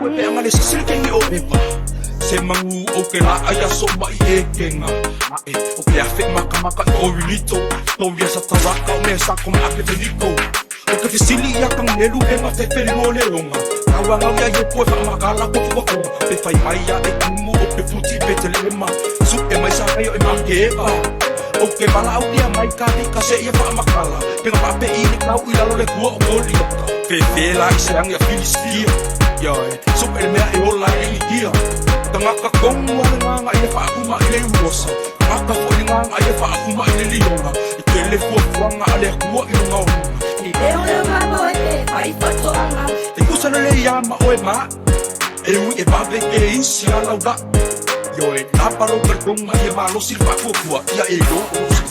e pe anga le sisile kengi o pepa se mangu o ke la aya so mai e kenga o ke afe maka o wilito to via sa taraka o me sa koma ake veniko o ke fisili ya kang nelu e ma te feri mo le longa awanga ya yo po fa makala ko ko pe fai mai ya e kumu o ke futi pe te le ma su e mai sa kayo e mangeva o ke bala au dia mai ka di ka se ia fa makala pe nga pe ini kau ila lo le kuo o li pe fela i se ang ya filistia yo su e me e ola e dia tanga ka kong wa nga ia fa kuma ile uosa maka ko nga ia fa kuma ile liona i te le fu nga ale kuo i nga I te ora mamo e fai foto anga e kusana le yama o e ma e ui e bave ke insi ala uda yo e napalo pergunga e malo silva fukua ia e yo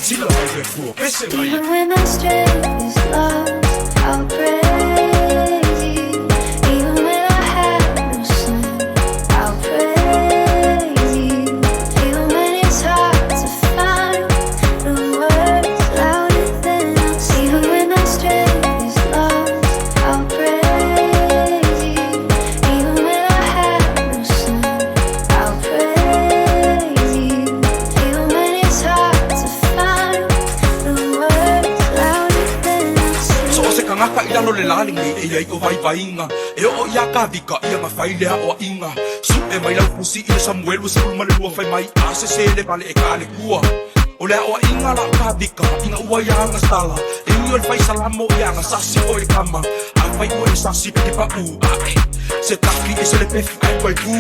sila mai le fua pese mai Even when my strength is lost, I'll praise you. Even when I have no strength, I'll praise you. Even when it's hard to find the words louder than us. Even when my strength is lost, I'll praise you. Even when I have no strength, I'll praise you. Even when it's hard to find the words louder than us. so se kangaka ilalo le lalingi e ai o vai vainga e o ia ka vika ia nga faile o inga su e mai lau kusi i Samuel u sulu male lua fai mai ase se le vale e kale kua o le o inga la ka vika inga ua ia nga stala e ui o le fai salamo ia nga sasi o le kama a fai o le sasi pe pa u ai se taki e se le pefi ai koe ku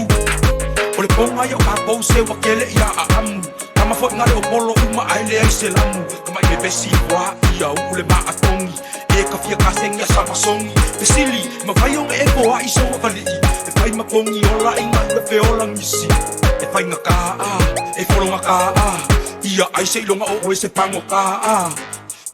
o le ponga ia o ka kou se wakele ia a amu kama fo ngale o polo uma ai le ai se lamu kama i le besi wa ia u le maa tongi e ka fia kaseng ya sama songi te sili ma vai o e ko ai so vali e fai ma kongi ola inga le feola ngisi e fai nga ka e folo nga ka ia ai se ilonga o e se pango ka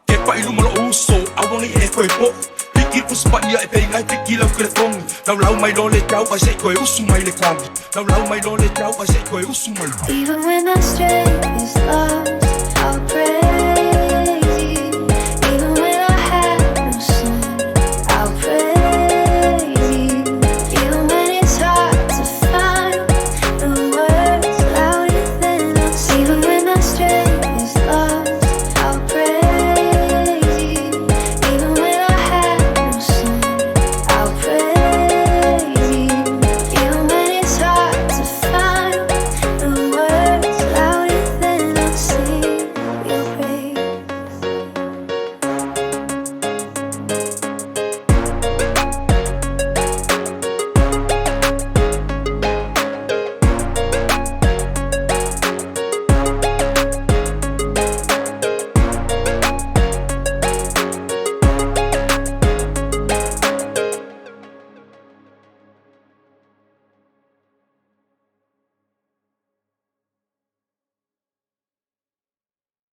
ke pa ilu malo uso awangi e koe po piki uspa ia e pe ngai piki lau kele kongi lau mai lo le tau ai se koe usu mai le kangi lau mai lo le tau ai se koe usu mai Even when my strength is lost,